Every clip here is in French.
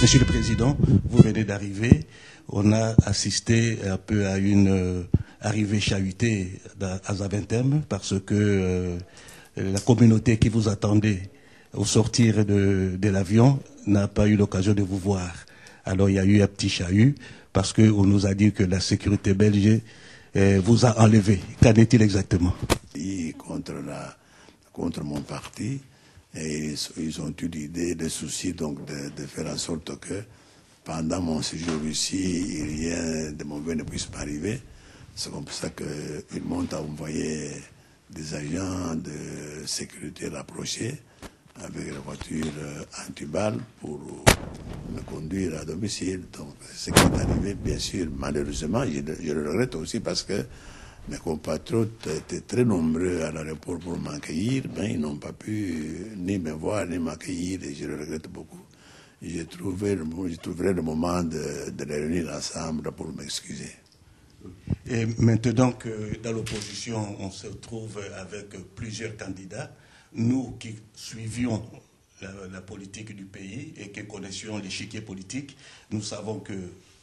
Monsieur le Président, vous venez d'arriver. On a assisté un peu à une arrivée chahutée à Zaventem parce que la communauté qui vous attendait au sortir de l'avion n'a pas eu l'occasion de vous voir. Alors il y a eu un petit chahut parce qu'on nous a dit que la sécurité belge vous a enlevé. Qu'en est-il exactement? Contre mon parti, et ils ont eu l'idée, le souci donc de faire en sorte que pendant mon séjour ici, rien de mauvais ne puisse pas arriver. C'est comme ça qu'ils m'ont envoyé des agents de sécurité rapprochés avec la voiture anti-balle pour me conduire à domicile. Donc, ce qui est arrivé, bien sûr, malheureusement, je le regrette aussi parce que mes compatriotes étaient très nombreux à l'aéroport pour m'accueillir, mais ils n'ont pas pu ni me voir, ni m'accueillir, et je le regrette beaucoup. J'ai trouvé le moment de les réunir ensemble pour m'excuser. Et maintenant que dans l'opposition, on se trouve avec plusieurs candidats, nous qui suivions la politique du pays et qui connaissions l'échiquier politique, nous savons que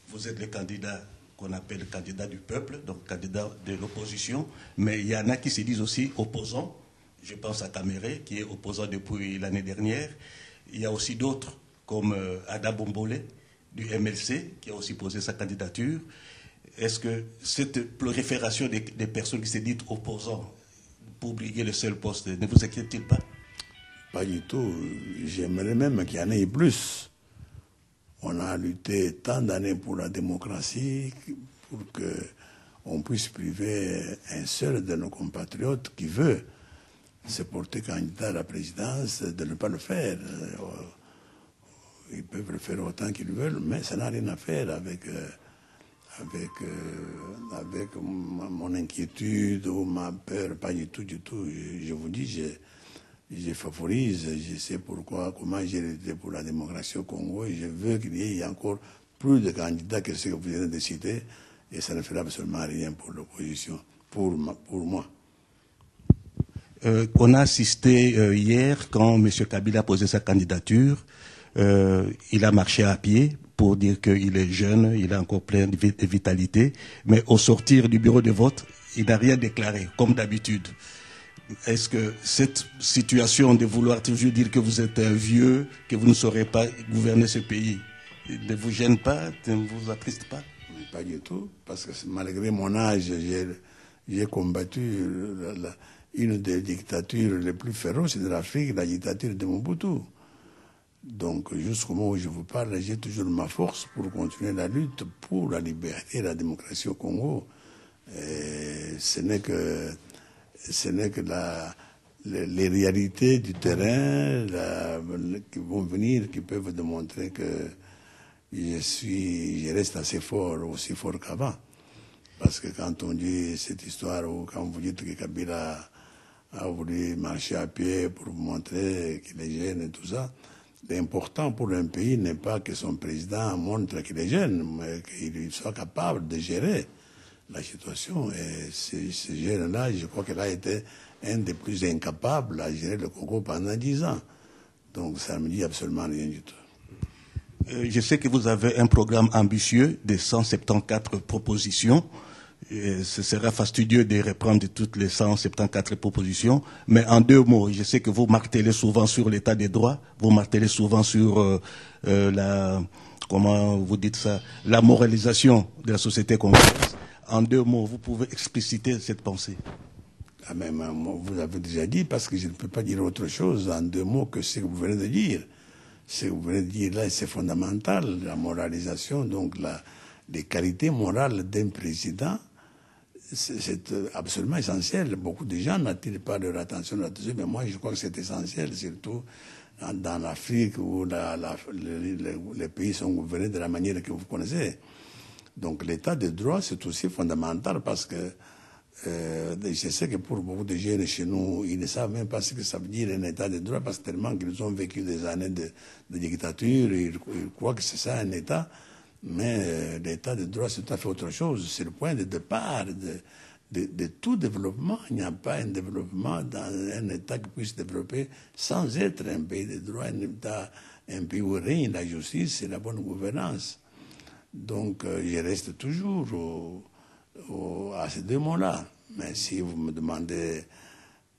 vous êtes les candidats qu'on appelle candidats du peuple, donc candidats de l'opposition, mais il y en a qui se disent aussi opposants. Je pense à Caméré, qui est opposant depuis l'année dernière. Il y a aussi d'autres, comme Ada Bombole, du MLC, qui a aussi posé sa candidature. Est-ce que cette prolifération des personnes qui se disent opposants pour briguer le seul poste ne vous inquiète-t-il pas? Pas du tout. J'aimerais même qu'il y en ait plus. On a lutté tant d'années pour la démocratie pour qu'on puisse priver un seul de nos compatriotes qui veut se porter candidat à la présidence de ne pas le faire. Ils peuvent le faire autant qu'ils veulent, mais ça n'a rien à faire avec mon inquiétude ou ma peur, pas du tout, du tout. Je vous dis, je favorise, je sais comment j'ai lutté pour la démocratie au Congo et je veux qu'il y ait encore plus de candidats que ceux que vous venez de citer et ça ne fera absolument rien pour l'opposition, pour moi. On a assisté hier quand M. Kabila a posé sa candidature, il a marché à pied pour dire qu'il est jeune, il est encore plein de vitalité, mais au sortir du bureau de vote, il n'a rien déclaré, comme d'habitude. Est-ce que cette situation de vouloir toujours dire que vous êtes un vieux, que vous ne saurez pas gouverner ce pays, ne vous gêne pas, ne vous attriste pas? Pas du tout, parce que malgré mon âge, j'ai combattu une des dictatures les plus féroces de l'Afrique, la dictature de Mobutu. Donc, jusqu'au moment où je vous parle, j'ai toujours ma force pour continuer la lutte pour la liberté et la démocratie au Congo. Et ce n'est que les réalités du terrain qui vont venir, qui peuvent démontrer que je reste assez fort, aussi fort qu'avant. Parce que quand on dit cette histoire, ou quand vous dites que Kabila a voulu marcher à pied pour montrer qu'il est jeune et tout ça, l'important pour un pays n'est pas que son président montre qu'il est jeune, mais qu'il soit capable de gérer la situation. Et ce jeune-là, je crois qu'il a été un des plus incapables à gérer le Congo pendant 10 ans. Donc ça ne me dit absolument rien du tout. Je sais que vous avez un programme ambitieux de 174 propositions. Ce sera fastidieux de reprendre toutes les 174 propositions, mais en 2 mots, je sais que vous martelez souvent sur l'état des droits, vous martelez souvent sur comment vous dites ça, la moralisation de la société congolaise. En 2 mots, vous pouvez expliciter cette pensée. Ah, mais vous avez déjà dit, parce que je ne peux pas dire autre chose en 2 mots que ce que vous venez de dire. Ce que vous venez de dire là, c'est fondamental, la moralisation, donc les qualités morales d'un président. C'est absolument essentiel. Beaucoup de gens n'attirent pas leur attention là-dessus, mais moi je crois que c'est essentiel, surtout dans l'Afrique où les pays sont gouvernés de la manière que vous connaissez. Donc l'état de droit, c'est aussi fondamental parce que je sais que pour beaucoup de jeunes chez nous, ils ne savent même pas ce que ça veut dire un état de droit parce que tellement qu'ils ont vécu des années de dictature, ils croient que c'est ça un état. Mais l'état de droit, c'est tout à fait autre chose. C'est le point de départ de tout développement. Il n'y a pas un développement dans un État qui puisse développer sans être un pays de droit, un pays où règne la justice et la bonne gouvernance. Donc, je reste toujours à ces deux mots-là. Mais si vous me demandez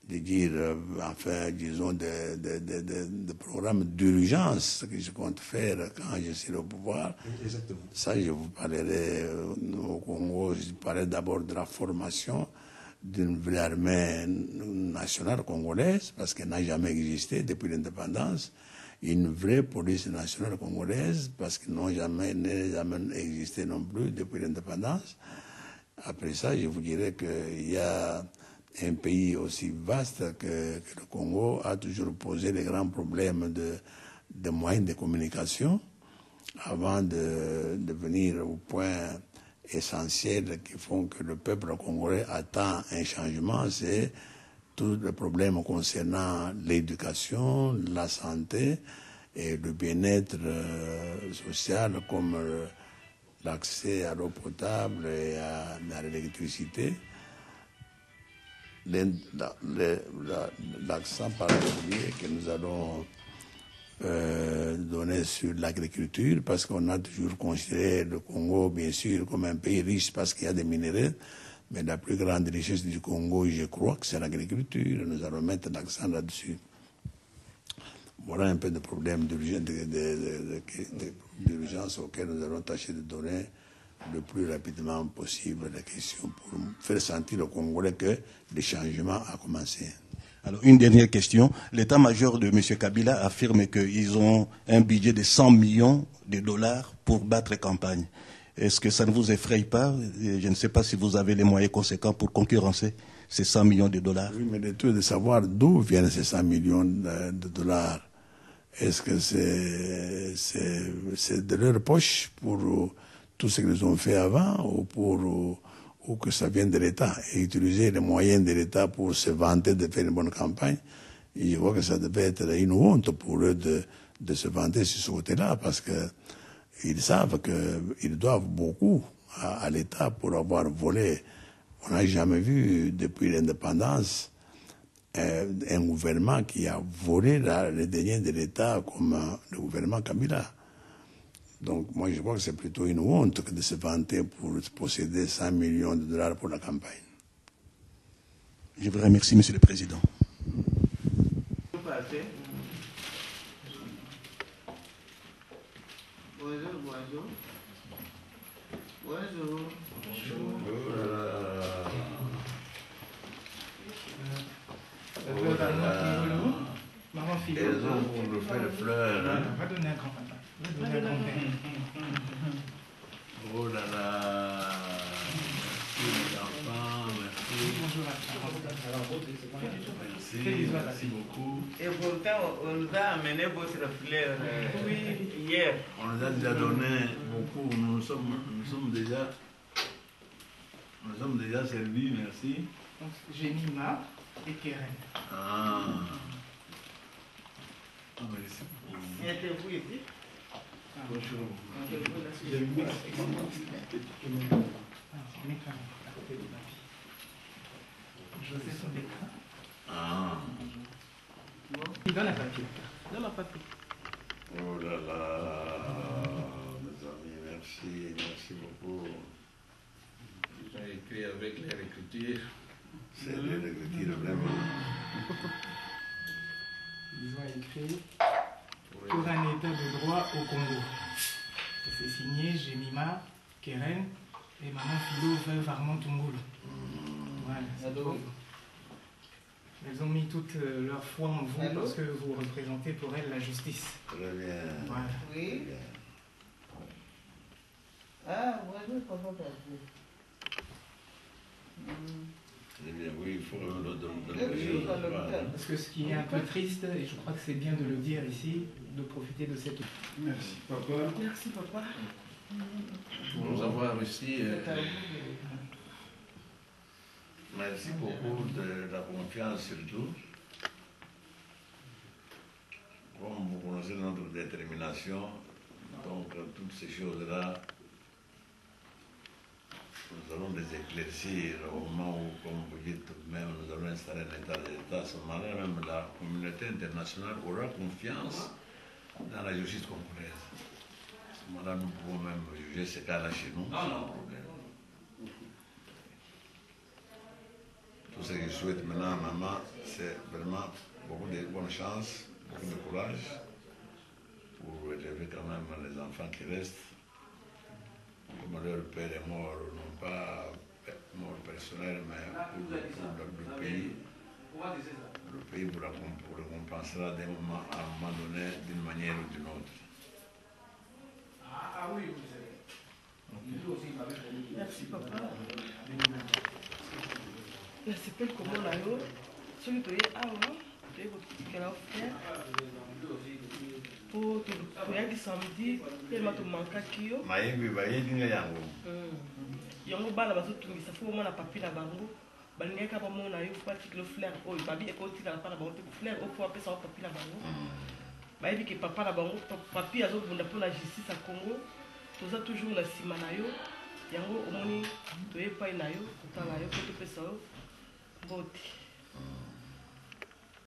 de dire, enfin, disons, de programmes d'urgence que je compte faire quand je serai au pouvoir. Exactement. Ça, je vous parlerai au Congo, je parlerai d'abord de la formation d'une vraie armée nationale congolaise, parce qu'elle n'a jamais existé depuis l'indépendance. Une vraie police nationale congolaise, parce qu'elle n'a jamais existé non plus depuis l'indépendance. Après ça, je vous dirais qu'il y a un pays aussi vaste que le Congo a toujours posé les grands problèmes de moyens de communication avant de venir au point essentiel qui font que le peuple congolais attend un changement, c'est tous les problèmes concernant l'éducation, la santé et le bien-être social comme l'accès à l'eau potable et à l'électricité. L'accent particulier que nous allons donner sur l'agriculture, parce qu'on a toujours considéré le Congo, bien sûr, comme un pays riche parce qu'il y a des minéraux, mais la plus grande richesse du Congo, je crois que c'est l'agriculture. Nous allons mettre l'accent là-dessus. Voilà un peu de problèmes d'urgence auxquels nous allons tâcher de donner le plus rapidement possible la question pour faire sentir aux Congolais que le changement a commencé. Alors, une dernière question. L'état-major de M. Kabila affirme qu'ils ont un budget de 100 millions de dollars pour battre campagne. Est-ce que ça ne vous effraie pas? Je ne sais pas si vous avez les moyens conséquents pour concurrencer ces 100 millions de dollars. Oui, mais le tout est de savoir d'où viennent ces 100 millions de dollars. Est-ce que c'est de leur poche pour tout ce qu'ils ont fait avant ou que ça vient de l'État et utiliser les moyens de l'État pour se vanter de faire une bonne campagne? Et je vois que ça devait être une honte pour eux de se vanter sur ce côté-là parce qu'ils savent qu'ils doivent beaucoup à l'État pour avoir volé. On n'a jamais vu depuis l'indépendance un gouvernement qui a volé les deniers de l'État comme le gouvernement Kabila. Donc moi je crois que c'est plutôt une honte que de se vanter pour posséder 100 millions de dollars pour la campagne. Je vous remercie, Monsieur le Président. Bonjour, bonjour. Bonjour. Maman Philo. Elles ont pour le faire fleurs. Hein? Va donner un grand-papa. Va donner un grand-père. Oh là là. Merci les enfants, merci. Bonjour à Merci beaucoup. Et pourtant, on nous a amené votre fleur hier. On nous a déjà donné beaucoup. Nous sommes déjà servis, merci. Donc, Jemima et Keren. Ah. Merci. Êtes-vous ici? Bonjour. Joseph son écran. Ah. Dans la papier. Dans la papier. Oh là là. Mes amis, merci beaucoup. Ils ont écrit avec leur écriture. C'est l'écriture vraiment. Ils ont écrit pour un état de droit au Congo. C'est signé Jemima, Keren et Maman Philo, veuve Armand Tungulu. Voilà, c'est tout. Elles ont mis toute leur foi en vous parce que vous représentez pour elles la justice. Très bien. Voilà. Oui. Ah, bonjour, comment ça se Très bien, oui, il faut le Parce que ce qui est un peu triste, et je crois que c'est bien de le dire ici, de profiter de cette... Merci, papa. Merci, papa. Pour nous avoir ici. Merci beaucoup de la confiance surtout. Comme vous connaissez notre détermination, donc toutes ces choses-là, nous allons les éclaircir au moment où, comme vous dites, même nous allons installer un état d'État. À ce moment-là, même la communauté internationale aura confiance dans la justice congolaise. À ce moment-là, nous pouvons même juger ce cas-là chez nous sans problème. Tout ce que je souhaite maintenant à maman, c'est vraiment beaucoup de bonne chance, beaucoup de courage pour élever quand même les enfants qui restent. Comme leur père est mort, non pas mort personnel, mais pour le pays. Le pays vous récompensera à un moment donné d'une manière ou d'une autre. Merci papa. Merci peu comment là yo. Celui qui est avant, tu es votre frère. Pour tu samedi, il m'a tout manqué qui yo. Maïbi baïdinga yango. Yango bala bazo tungisa fo mona papi na bango. Balingaka ba mona yo pati le flair. Oh, babi e koti na pana bango flair au faut appeler ça papi na bango. Baïbi que papa na bango papi azo bunda pour la justice à Congo. Toza toujours na sima na yo. Yango omoni toye pa na yo, kotala yo ko to pesa yo. Bote.